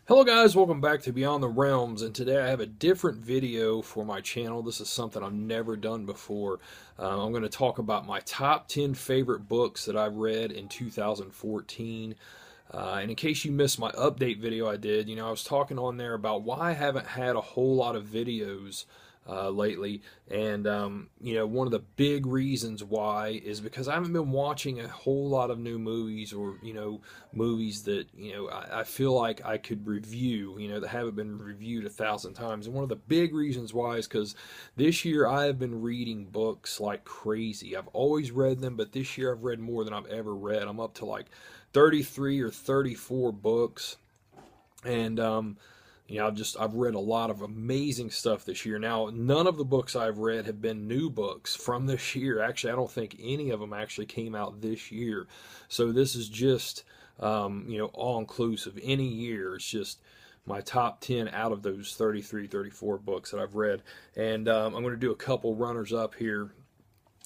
Hello guys, welcome back to Beyond the Realms, and today I have a different video for my channel. This is something I've never done before. I'm going to talk about my top 10 favorite books that I've read in 2014. And in case you missed my update video I did, I was talking on there about why I haven't had a whole lot of videos lately. And, one of the big reasons why is because I haven't been watching a whole lot of new movies or, movies that, I feel like I could review, that haven't been reviewed 1,000 times. And one of the big reasons why is because this year I have been reading books like crazy. I've always read them, but this year I've read more than I've ever read. I'm up to like 33 or 34 books. And, I've read a lot of amazing stuff this year. Now, none of the books I've read have been new books from this year. Actually, I don't think any of them actually came out this year. So this is just, all inclusive. Any year, it's just my top 10 out of those 33, 34 books that I've read. And I'm going to do a couple runners up here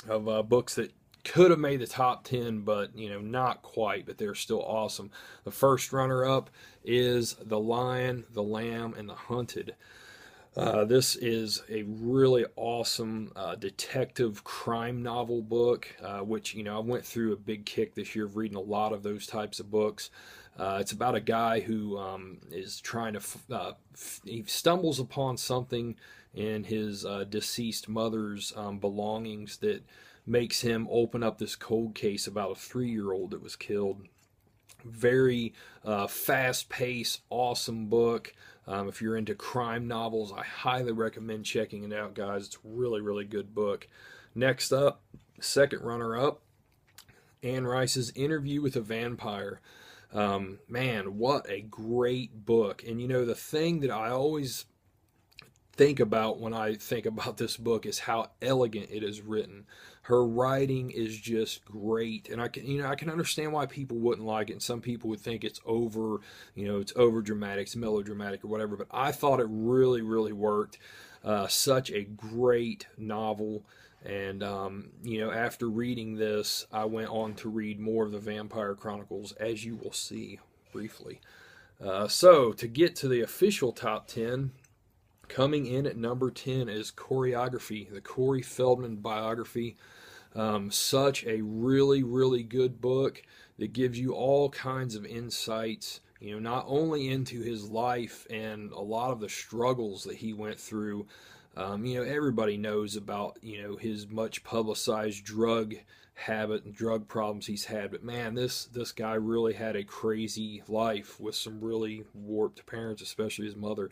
of books that could have made the top 10, but not quite, but they're still awesome. The first runner up is The Lion, the Lamb, and the Hunted. This is a really awesome detective crime novel book, which, I went through a big kick this year of reading a lot of those types of books. It's about a guy who is trying to, he stumbles upon something in his deceased mother's belongings that makes him open up this cold case about a 3-year-old that was killed. Very fast-paced, awesome book. If you're into crime novels, I highly recommend checking it out, guys. It's a really, really good book. Next up, second runner-up, Anne Rice's Interview with a Vampire. Man, what a great book. And the thing that I always think about when I think about this book is how elegant it is written. Her writing is just great, and I can understand why people wouldn't like it. And some people would think it's over, it's over dramatic, it's melodramatic or whatever. But I thought it really, really worked. Such a great novel. And after reading this, I went on to read more of the Vampire Chronicles, as you will see briefly. So to get to the official top 10. Coming in at number 10 is Choreography, the Corey Feldman biography. Such a really, really good book that gives you all kinds of insights, not only into his life and a lot of the struggles that he went through. Everybody knows about, his much publicized drug habit and drug problems he's had. But man, this guy really had a crazy life with some really warped parents, especially his mother.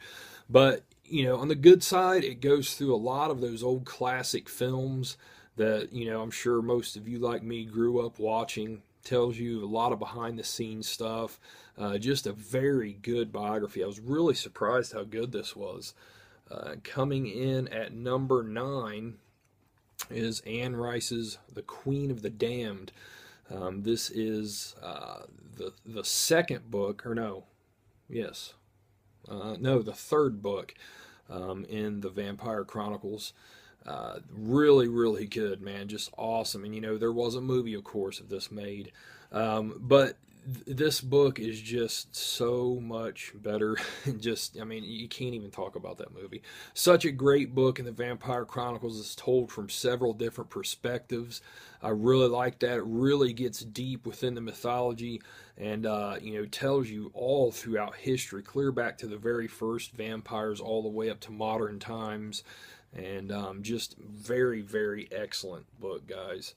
But on the good side, it goes through a lot of those old classic films that I'm sure most of you like me grew up watching. Tells you a lot of behind the scenes stuff. Just a very good biography. I was really surprised how good this was. Coming in at number 9 is Anne Rice's The Queen of the Damned. This is the second book, or no, yes, no, the third book in the Vampire Chronicles. Really, really good, man. Just awesome. And there was a movie, of course, of this made. But this book is just so much better. You can't even talk about that movie. Such a great book, and the Vampire Chronicles is told from several different perspectives. I really like that. It really gets deep within the mythology and, tells you all throughout history, clear back to the very first vampires all the way up to modern times. And just very, very excellent book, guys.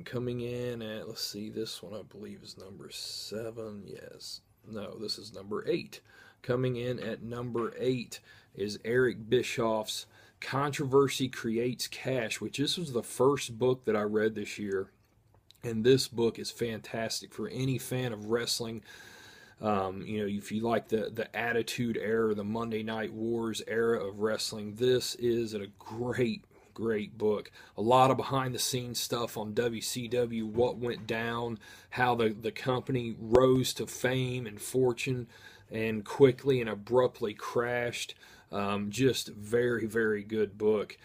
Coming in at, let's see, this one I believe is number 7. Yes. No, this is number 8. Coming in at number 8 is Eric Bischoff's Controversy Creates Cash, which this was the first book that I read this year. And this book is fantastic for any fan of wrestling. If you like the Attitude Era, the Monday Night Wars era of wrestling, this is a great book. A lot of behind the scenes stuff on WCW, what went down, how the company rose to fame and fortune and quickly and abruptly crashed. Just very, very good book.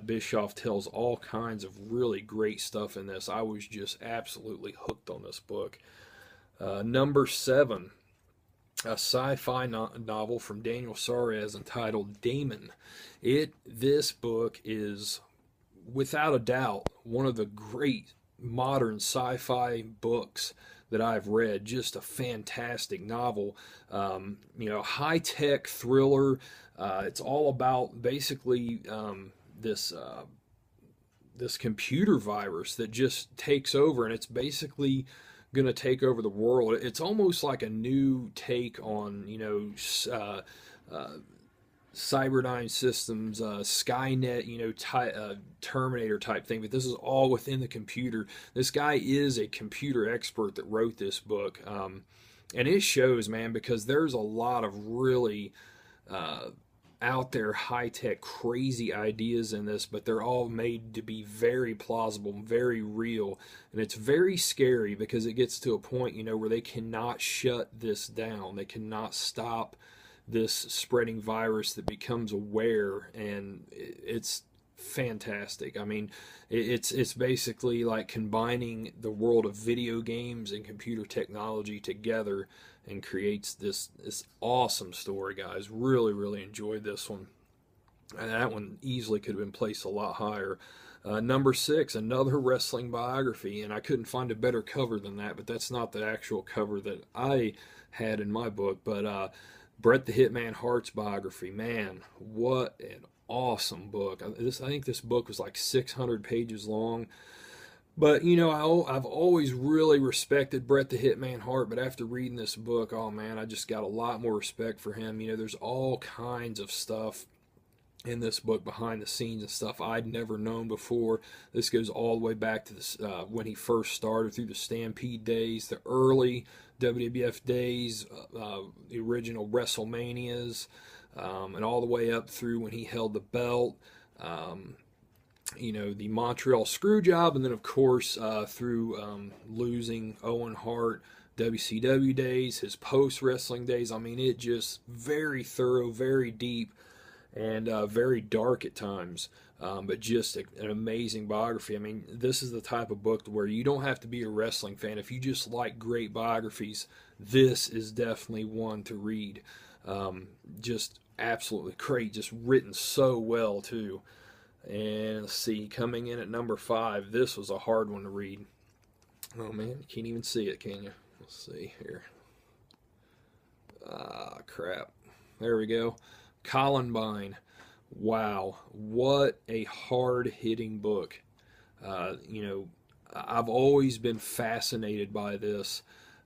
Bischoff tells all kinds of really great stuff in this. I was just absolutely hooked on this book. Number 7 a sci-fi novel from Daniel Suarez entitled Damon. This book is without a doubt one of the great modern sci-fi books that I've read. Just a fantastic novel, high-tech thriller. It's all about basically this computer virus that just takes over, and it's basically going to take over the world. It's almost like a new take on, Cyberdyne Systems, Skynet, Terminator type thing, but this is all within the computer. This guy is a computer expert that wrote this book, and it shows, man, because there's a lot of really out there, high-tech, crazy ideas in this, but they're all made to be very plausible, very real, and it's very scary because it gets to a point, where they cannot shut this down. They cannot stop this spreading virus that becomes aware, and it's fantastic. I mean, it's basically like combining the world of video games and computer technology together and creates this awesome story, guys. Really enjoyed this one. And that one easily could have been placed a lot higher. Number 6, another wrestling biography, and I couldn't find a better cover than that, but that's not the actual cover that I had in my book. But Bret the Hitman Hart's biography, man, what an awesome book. I think this book was like 600 pages long. But, I've always really respected Bret the Hitman Hart, but after reading this book, oh man, I just got a lot more respect for him. There's all kinds of stuff in this book behind the scenes and stuff I'd never known before. This goes all the way back to this, when he first started, through the Stampede days, the early WWF days, the original WrestleManias, and all the way up through when he held the belt. The Montreal Screwjob, and then of course through losing Owen Hart, WCW days, his post-wrestling days. I mean, it just very thorough, very deep, and very dark at times, but just an amazing biography. I mean, this is the type of book where you don't have to be a wrestling fan. If you just like great biographies, this is definitely one to read. Just absolutely great, just written so well too. And let's see, coming in at number 5, this was a hard one to read. Oh man, you can't even see it, can you? Let's see here. Ah, crap. There we go. Columbine. Wow, what a hard-hitting book. I've always been fascinated by this.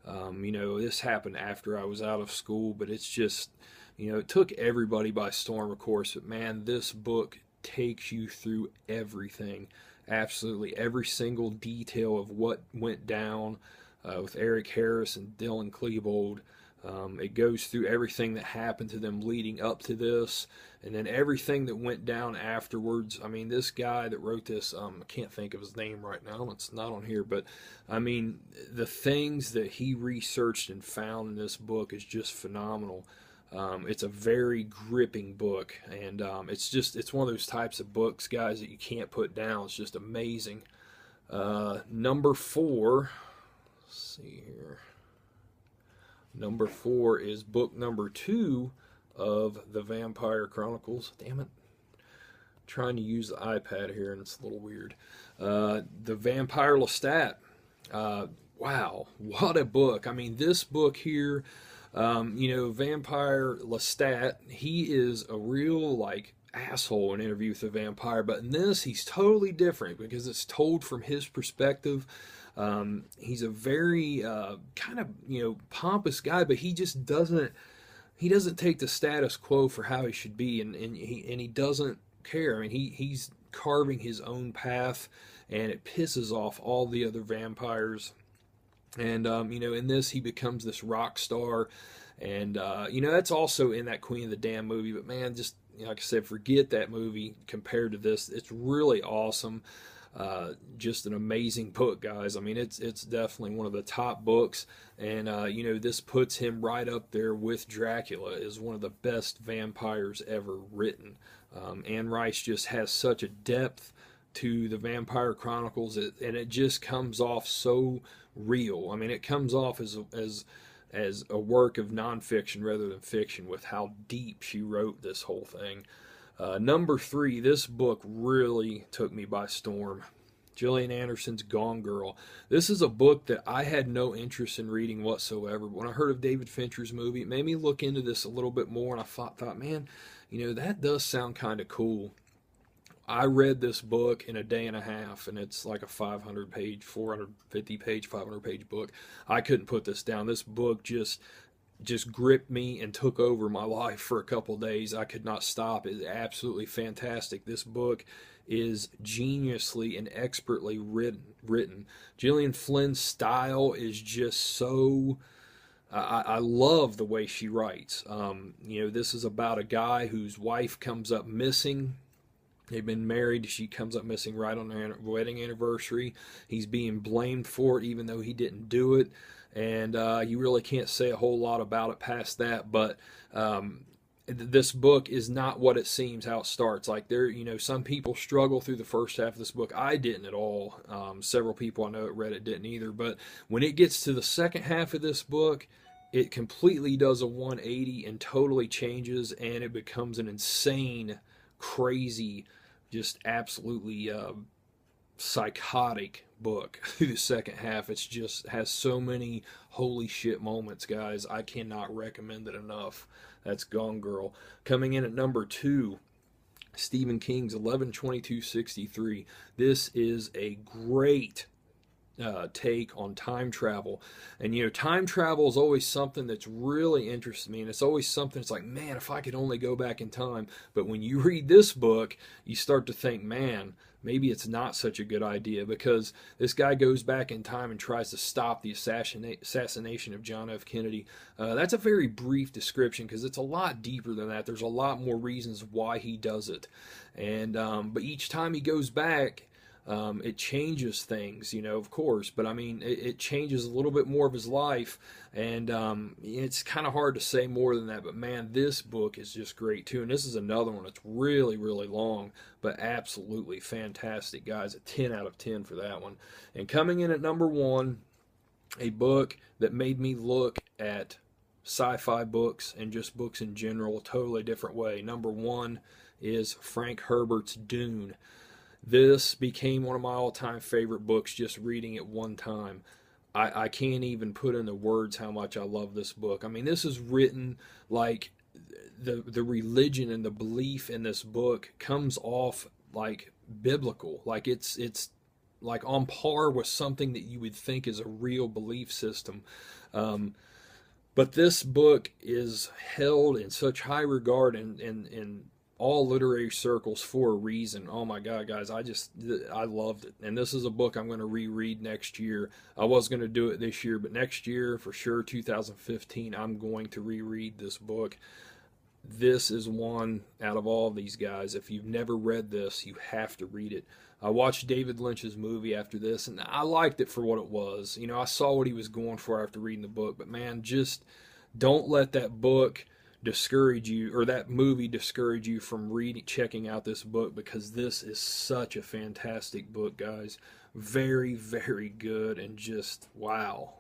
This happened after I was out of school, but it's just, it took everybody by storm, of course. But man, this book takes you through everything, absolutely every single detail of what went down with Eric Harris and Dylan Klebold. It goes through everything that happened to them leading up to this, and then everything that went down afterwards. I mean, this guy that wrote this, I can't think of his name right now, it's not on here, but I mean, the things that he researched and found in this book is just phenomenal. It's a very gripping book, and it's one of those types of books, guys, that you can't put down. It's just amazing. Number 4, let's see here. Number 4 is book number 2 of the Vampire Chronicles. Damn it. I'm trying to use the iPad here, and it's a little weird. The Vampire Lestat. Wow, what a book. I mean, this book here, Vampire Lestat, he is a real, asshole in Interview with the Vampire, but in this, he's totally different because it's told from his perspective. He's a very kind of pompous guy, but he just doesn't take the status quo for how he should be, and he doesn't care. I mean, he's carving his own path, and it pisses off all the other vampires. And in this, he becomes this rock star, and that's also in that Queen of the Damned movie. But man, just like I said, forget that movie compared to this. It's really awesome. Just an amazing book, guys. I mean, it's definitely one of the top books, and this puts him right up there with Dracula as one of the best vampires ever written. Anne Rice just has such a depth to the Vampire Chronicles, and it just comes off so real. I mean, it comes off as as a work of nonfiction rather than fiction with how deep she wrote this whole thing. Number 3, this book really took me by storm. Gillian Anderson's Gone Girl. This is a book that I had no interest in reading whatsoever. But when I heard of David Fincher's movie, it made me look into this a little bit more, and I thought, man, that does sound kind of cool. I read this book in a day and a half, and it's like a 500-page, 450-page, 500-page book. I couldn't put this down. This book just gripped me and took over my life for a couple days. I could not stop. It's absolutely fantastic. This book is geniusly and expertly written. Gillian Flynn's style is just so... I love the way she writes. This is about a guy whose wife comes up missing. They've been married. She comes up missing right on their wedding anniversary. He's being blamed for it even though he didn't do it. And you really can't say a whole lot about it past that, but this book is not what it seems how it starts. Like some people struggle through the first half of this book. I didn't at all. Several people I know that read it didn't either. But when it gets to the second half of this book, it completely does a 180 and totally changes, and it becomes an insane, crazy, just absolutely psychotic book through the second half. It's just has so many holy shit moments, guys. I cannot recommend it enough. That's Gone Girl. Coming in at number 2, Stephen King's 11/22/63. This is a great take on time travel. And time travel is always something that's really interested me, and it's always something it's like, man, if I could only go back in time. But when you read this book, you start to think, man, maybe it's not such a good idea, because this guy goes back in time and tries to stop the assassination of John F. Kennedy. That's a very brief description, because it's a lot deeper than that. There's a lot more reasons why he does it. And but each time he goes back, it changes things, of course, but I mean, it changes a little bit more of his life, and it's kind of hard to say more than that, but man, this book is just great too, and this is another one that's really, really long, but absolutely fantastic, guys. A 10 out of 10 for that one. And coming in at number 1, a book that made me look at sci-fi books and just books in general a totally different way. Number 1 is Frank Herbert's Dune. This became one of my all-time favorite books just reading it one time. I can't even put into words how much I love this book. I mean, this is written like the religion and the belief in this book comes off like biblical. Like it's like on par with something that you would think is a real belief system. But this book is held in such high regard in all literary circles for a reason. Oh my God, guys, I loved it. And this is a book I'm going to reread next year. I was going to do it this year, but next year, for sure, 2015, I'm going to reread this book. This is one out of all of these guys. If you've never read this, you have to read it. I watched David Lynch's movie after this, and I liked it for what it was. I saw what he was going for after reading the book, but man, just don't let that book discourage you, or that movie discourage you from checking out this book, because this is such a fantastic book, guys. Very, very good, and just wow.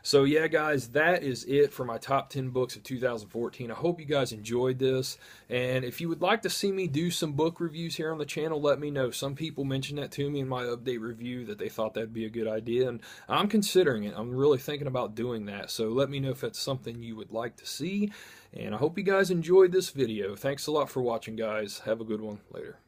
So yeah, guys, that is it for my top 10 books of 2014. I hope you guys enjoyed this, and if you would like to see me do some book reviews here on the channel, let me know. Some people mentioned that to me in my update review, that they thought that'd be a good idea, and I'm considering it. I'm really thinking about doing that, so let me know if that's something you would like to see, and I hope you guys enjoyed this video. Thanks a lot for watching, guys. Have a good one. Later.